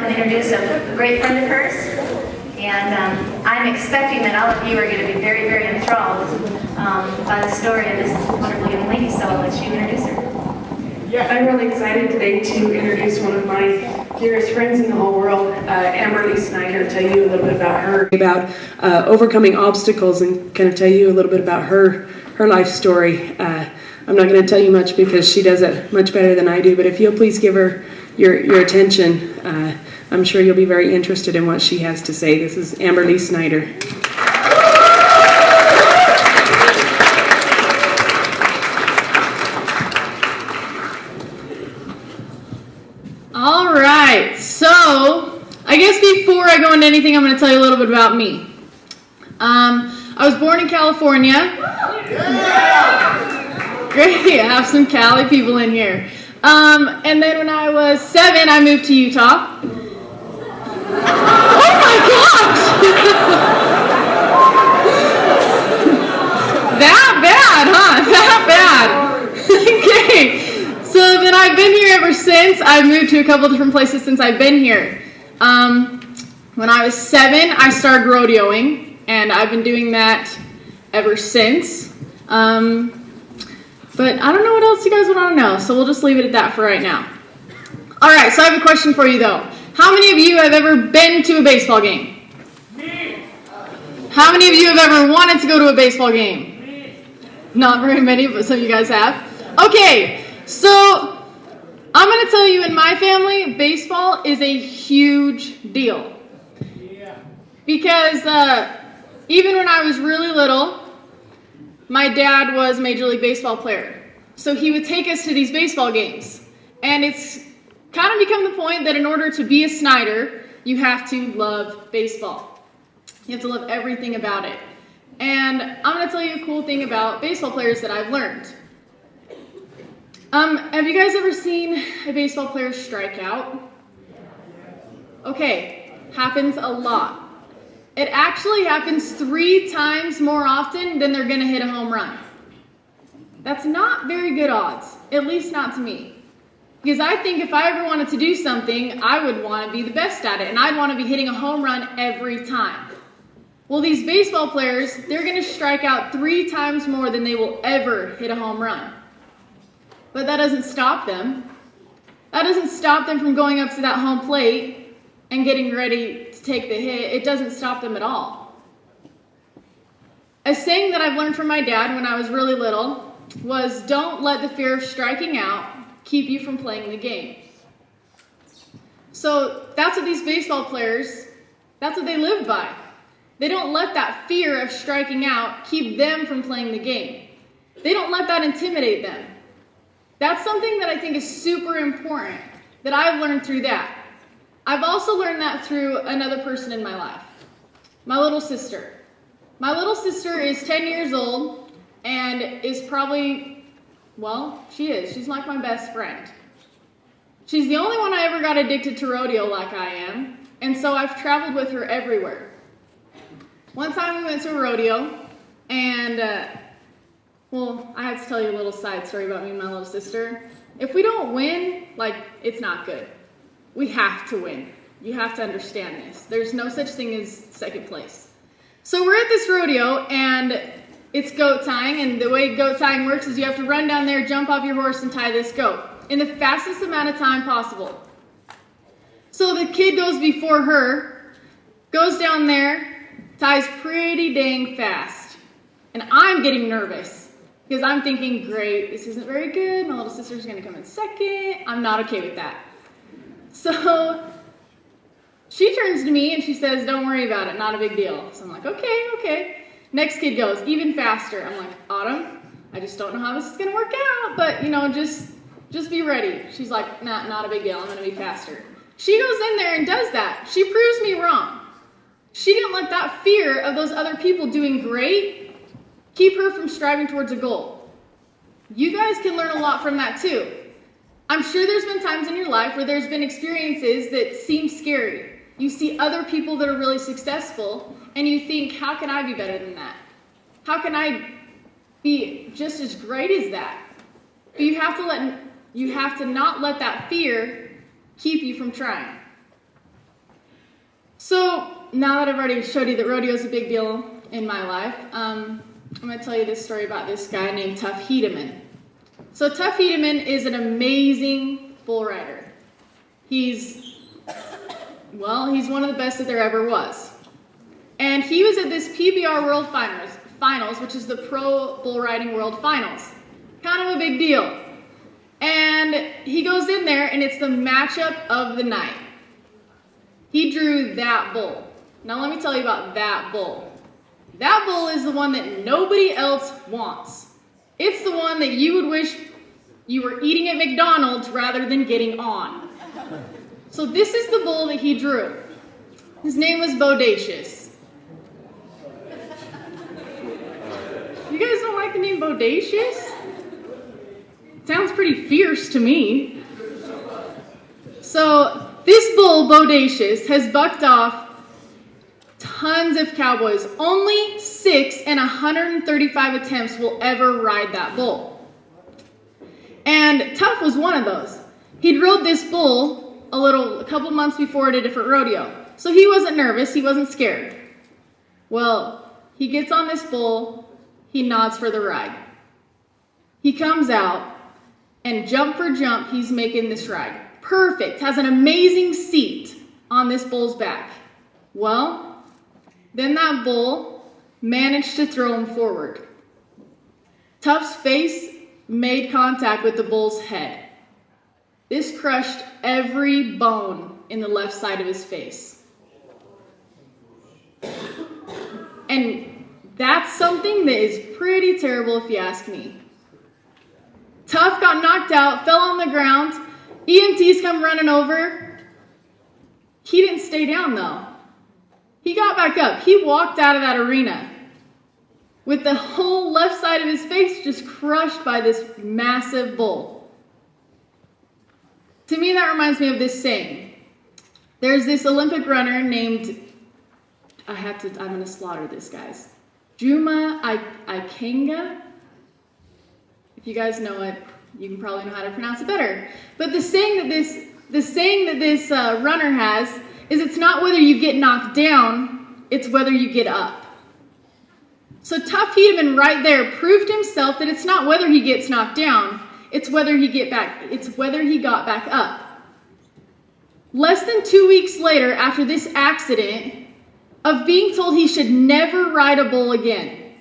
to introduce a great friend of hers. And I'm expecting that all of you are going to be very, very enthralled by the story of this wonderful young lady, so I'll let you introduce her. Yeah, I'm really excited today to introduce one of my dearest friends in the whole world, Amberley Snyder, tell you a little bit about her. About overcoming obstacles and kind of tell you a little bit about her life story. I'm not going to tell you much because she does it much better than I do, but if you'll please give her your attention, I'm sure you'll be very interested in what she has to say. This is Amberley Snyder. All right, so I guess before I go into anything, I'm going to tell you a little bit about me. I was born in California. Great, I have some Cali people in here. And then when I was 7, I moved to Utah. Oh my gosh! That bad, huh? That bad. Okay. So then I've been here ever since. I've moved to a couple different places since I've been here. When I was 7, I started rodeoing, and I've been doing that ever since. But I don't know what else you guys would want to know, so we'll just leave it at that for right now. All right, so I have a question for you, though. How many of you have ever been to a baseball game? Me. How many of you have ever wanted to go to a baseball game? Me. Not very many, but some of you guys have. Okay, so I'm going to tell you, in my family, baseball is a huge deal. Yeah. Because even when I was really little, my dad was a Major League Baseball player. So he would take us to these baseball games. And it's kind of become the point that in order to be a Snyder, you have to love baseball. You have to love everything about it. And I'm going to tell you a cool thing about baseball players that I've learned. Have you guys ever seen a baseball player strike out? Okay, happens a lot. It actually happens 3 times more often than they're going to hit a home run. That's not very good odds, at least not to me. Because I think if I ever wanted to do something, I would want to be the best at it, and I'd want to be hitting a home run every time. Well, these baseball players, they're going to strike out 3 times more than they will ever hit a home run. But that doesn't stop them. That doesn't stop them from going up to that home plate and getting ready to take the hit. It doesn't stop them at all. A saying that I've learned from my dad when I was really little was, don't let the fear of striking out keep you from playing the game. So that's what these baseball players, that's what they live by. They don't let that fear of striking out keep them from playing the game. They don't let that intimidate them. That's something that I think is super important that I've learned through that. I've also learned that through another person in my life, my little sister. My little sister is 10 years old and is probably, well, she is. She's like my best friend. She's the only one I ever got addicted to rodeo like I am, and so I've traveled with her everywhere. One time we went to a rodeo, and, well, I have to tell you a little side story about me and my little sister. If we don't win, it's not good. We have to win. You have to understand this. There's no such thing as second place. So we're at this rodeo, and it's goat tying, and the way goat tying works is you have to run down there, jump off your horse, and tie this goat in the fastest amount of time possible. So the kid goes before her, goes down there, ties pretty dang fast. And I'm getting nervous because I'm thinking, great, this isn't very good. My little sister's going to come in second. I'm not okay with that. So she turns to me and she says, don't worry about it, not a big deal. So I'm like, okay. Next kid goes, even faster. I'm like, Autumn, I just don't know how this is going to work out, but, just be ready. She's like, nah, not a big deal, I'm going to be faster. She goes in there and does that. She proves me wrong. She didn't let that fear of those other people doing great keep her from striving towards a goal. You guys can learn a lot from that too. I'm sure there's been times in your life where there's been experiences that seem scary. You see other people that are really successful, and you think, how can I be better than that? How can I be just as great as that? But you have to not let that fear keep you from trying. So now that I've already showed you that rodeo is a big deal in my life, I'm going to tell you this story about this guy named Tuff Hedeman. So Tuff Hedeman is an amazing bull rider. He's one of the best that there ever was. And he was at this PBR World Finals, which is the Pro Bull Riding World Finals. Kind of a big deal. And he goes in there, and it's the matchup of the night. He drew that bull. Now let me tell you about that bull. That bull is the one that nobody else wants. It's the one that you would wish you were eating at McDonald's rather than getting on. So this is the bull that he drew. His name was Bodacious. You guys don't like the name Bodacious? Sounds pretty fierce to me. So this bull, Bodacious, has bucked off tons of cowboys. Only 6 in 135 attempts will ever ride that bull. And Tuff was one of those. He'd rode this bull a couple months before at a different rodeo. So he wasn't nervous, he wasn't scared. Well, he gets on this bull, he nods for the ride. He comes out, and jump for jump, he's making this ride. Perfect, has an amazing seat on this bull's back. Well, then that bull managed to throw him forward. Tuff's face made contact with the bull's head. This crushed every bone in the left side of his face. And that's something that is pretty terrible if you ask me. Tuff got knocked out, fell on the ground. EMTs come running over. He didn't stay down though. He got back up. He walked out of that arena with the whole left side of his face just crushed by this massive bull. To me, that reminds me of this saying. There's this Olympic runner named, I'm going to slaughter this, guys. Juma Ikenga. If you guys know it, you can probably know how to pronounce it better. But the saying that this runner has is it's not whether you get knocked down, it's whether you get up. So Tuff Hedeman right there proved himself that it's not whether he gets knocked down, it's whether he got back up. Less than 2 weeks later, after this accident of being told he should never ride a bull again,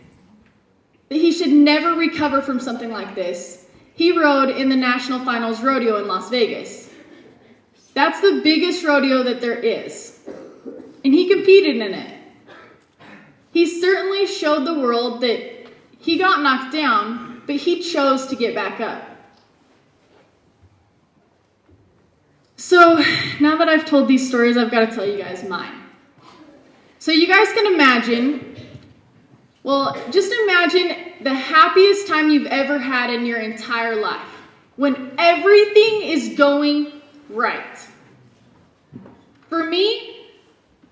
that he should never recover from something like this, he rode in the National Finals Rodeo in Las Vegas. That's the biggest rodeo that there is. And he competed in it. He certainly showed the world that he got knocked down, but he chose to get back up. So now that I've told these stories, I've got to tell you guys mine. So you guys can imagine, just imagine the happiest time you've ever had in your entire life, when everything is going right. For me,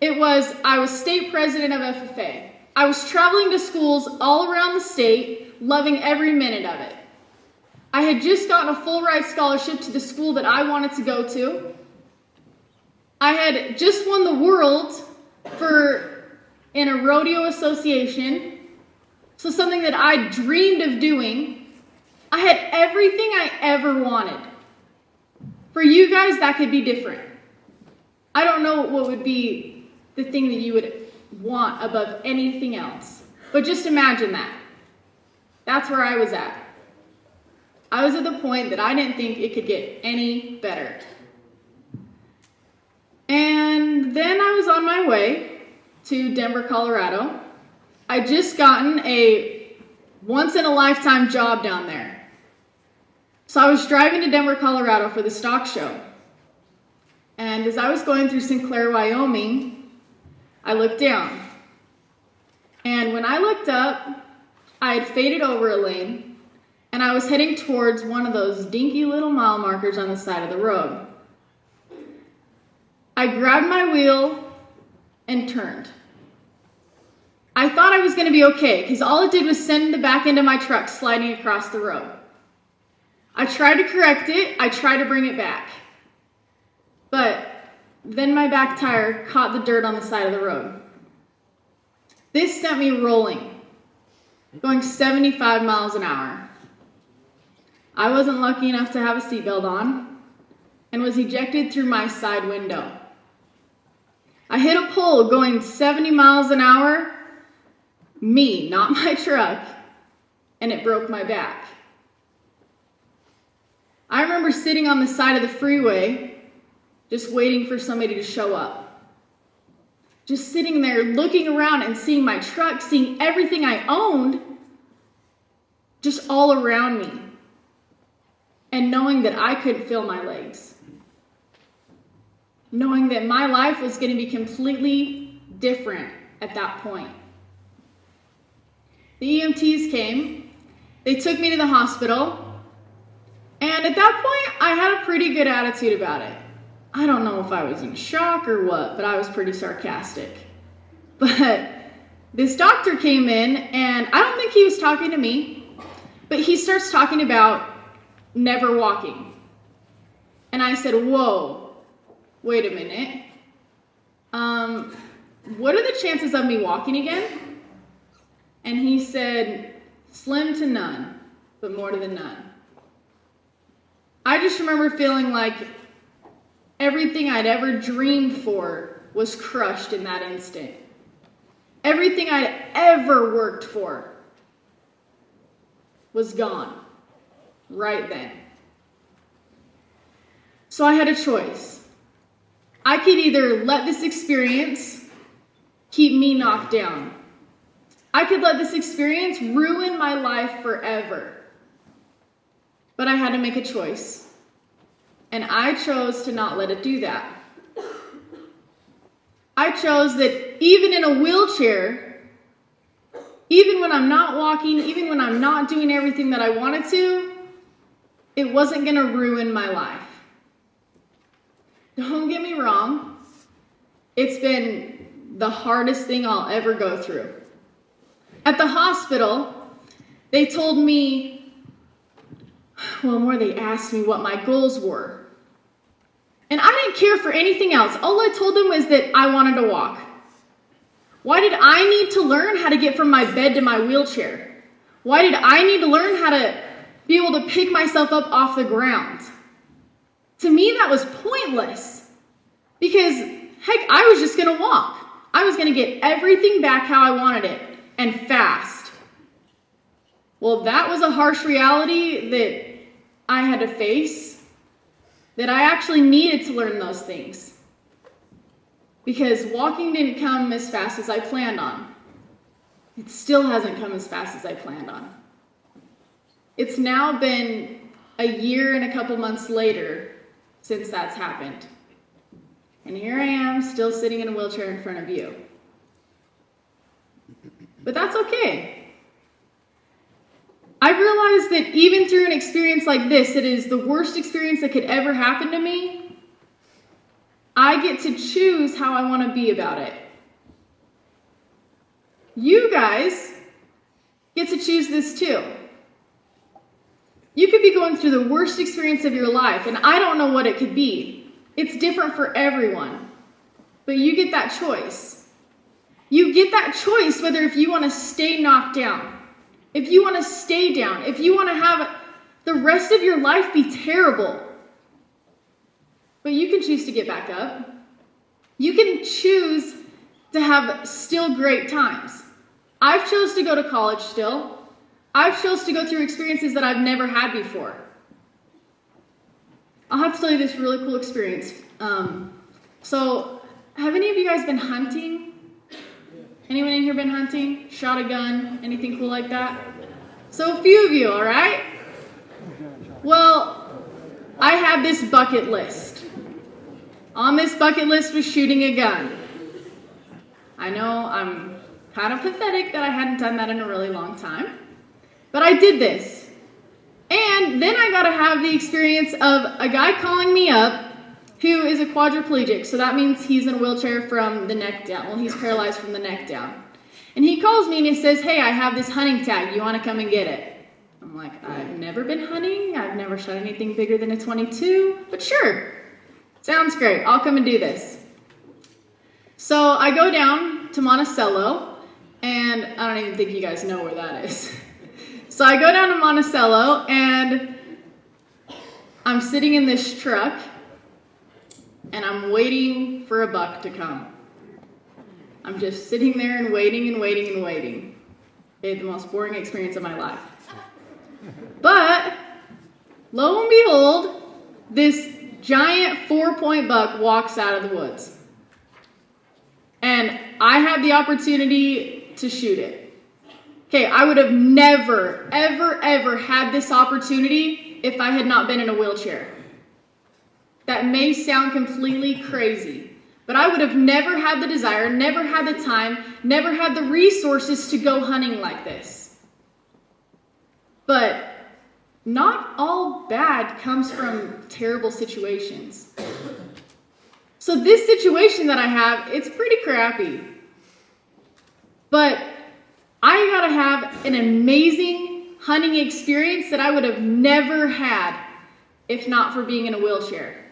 I was state president of FFA. I was traveling to schools all around the state, loving every minute of it. I had just gotten a full ride scholarship to the school that I wanted to go to. I had just won the world in a rodeo association, so something that I dreamed of doing. I had everything I ever wanted. For you guys, that could be different. I don't know what would be the thing that you would want above anything else, but just imagine that. That's where I was at. I was at the point that I didn't think it could get any better. And then I was on my way to Denver, Colorado. I'd just gotten a once-in-a-lifetime job down there. So I was driving to Denver, Colorado for the stock show. And as I was going through Sinclair, Wyoming, I looked down. And when I looked up, I had faded over a lane, and I was heading towards one of those dinky little mile markers on the side of the road. I grabbed my wheel and turned. I thought I was going to be okay, because all it did was send the back end of my truck sliding across the road. I tried to correct it. I tried to bring it back. But Then my back tire caught the dirt on the side of the road. This sent me rolling, going 75 miles an hour. I wasn't lucky enough to have a seatbelt on and was ejected through my side window. I hit a pole going 70 miles an hour, me, not my truck, and it broke my back. I remember sitting on the side of the freeway, just waiting for somebody to show up. Just sitting there looking around and seeing my truck, seeing everything I owned, just all around me. And knowing that I couldn't feel my legs. Knowing that my life was going to be completely different at that point. The EMTs came, they took me to the hospital, and at that point, I had a pretty good attitude about it. I don't know if I was in shock or what, but I was pretty sarcastic. But this doctor came in, and I don't think he was talking to me, but he starts talking about never walking. And I said, whoa, wait a minute. What are the chances of me walking again? And he said, slim to none, but more to the none. I just remember feeling like everything I'd ever dreamed for was crushed in that instant. Everything I'd ever worked for was gone right then. So I had a choice. I could either let this experience keep me knocked down. I could let this experience ruin my life forever. But I had to make a choice. And I chose to not let it do that. I chose that even in a wheelchair, even when I'm not walking, even when I'm not doing everything that I wanted to, it wasn't going to ruin my life. Don't get me wrong. It's been the hardest thing I'll ever go through. At the hospital, they told me, they asked me what my goals were. And I didn't care for anything else. All I told them was that I wanted to walk. Why did I need to learn how to get from my bed to my wheelchair? Why did I need to learn how to be able to pick myself up off the ground? To me, that was pointless. Because, heck, I was just going to walk. I was going to get everything back how I wanted it, and fast. Well, that was a harsh reality that I had to face, that I actually needed to learn those things. Because walking didn't come as fast as I planned on. It still hasn't come as fast as I planned on. It's now been a year and a couple months later since that's happened. And here I am, still sitting in a wheelchair in front of you. But that's okay. I've realized that even through an experience like this, that is the worst experience that could ever happen to me, I get to choose how I want to be about it. You guys get to choose this too. You could be going through the worst experience of your life, and I don't know what it could be. It's different for everyone. But you get that choice. You get that choice whether if you want to stay knocked down, if you want to stay down, if you want to have the rest of your life be terrible. But you can choose to get back up. You can choose to have still great times. I've chose to go to college still. I've chose to go through experiences that I've never had before. I'll have to tell you this really cool experience. So, have any of you guys been hunting? Anyone in here been hunting? Shot a gun? Anything cool like that? So a few of you, all right? Well, I had this bucket list. On this bucket list was shooting a gun. I know I'm kind of pathetic that I hadn't done that in a really long time, but I did this. And then I got to have the experience of a guy calling me up who is a quadriplegic, so that means he's in a wheelchair from the neck down. Well, he's paralyzed from the neck down. And he calls me and he says, hey, I have this hunting tag. You want to come and get it? I'm like, I've never been hunting. I've never shot anything bigger than a .22, but sure. Sounds great. I'll come and do this. So I go down to Monticello, and I don't even think you guys know where that is. So I go down to Monticello, and I'm sitting in this truck, and I'm waiting for a buck to come. I'm just sitting there and waiting and waiting and waiting. Okay, the most boring experience of my life. But, lo and behold, this giant 4-point buck walks out of the woods. And I had the opportunity to shoot it. Okay, I would have never, ever, ever had this opportunity if I had not been in a wheelchair. That may sound completely crazy, but I would have never had the desire, never had the time, never had the resources to go hunting like this. But not all bad comes from terrible situations. So this situation that I have, it's pretty crappy. But I gotta have an amazing hunting experience that I would have never had if not for being in a wheelchair.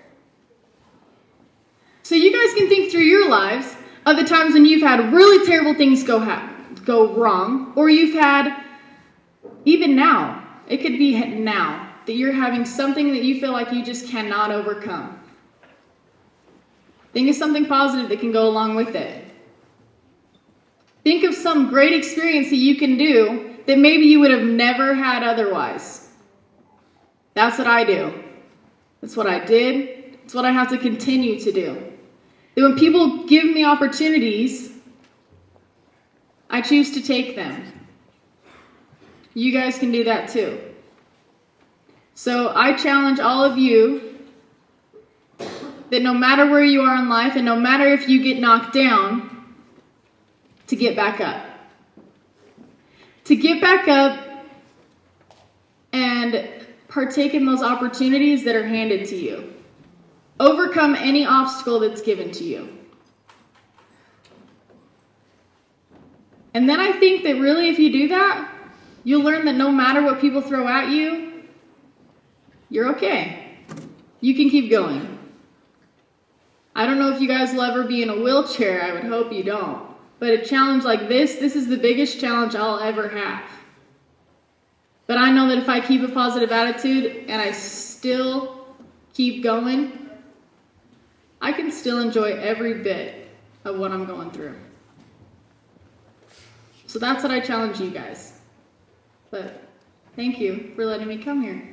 So you guys can think through your lives of the times when you've had really terrible things go wrong, or you've had, even now, it could be now, that you're having something that you feel like you just cannot overcome. Think of something positive that can go along with it. Think of some great experience that you can do that maybe you would have never had otherwise. That's what I do. That's what I did. It's what I have to continue to do. That when people give me opportunities, I choose to take them. You guys can do that too. So I challenge all of you that no matter where you are in life and no matter if you get knocked down, to get back up. To get back up and partake in those opportunities that are handed to you. Overcome any obstacle that's given to you. And then I think that really if you do that, you'll learn that no matter what people throw at you, you're okay. You can keep going. I don't know if you guys will ever be in a wheelchair. I would hope you don't. But a challenge like this is the biggest challenge I'll ever have. But I know that if I keep a positive attitude and I still keep going, I can still enjoy every bit of what I'm going through. So that's what I challenge you guys. But thank you for letting me come here.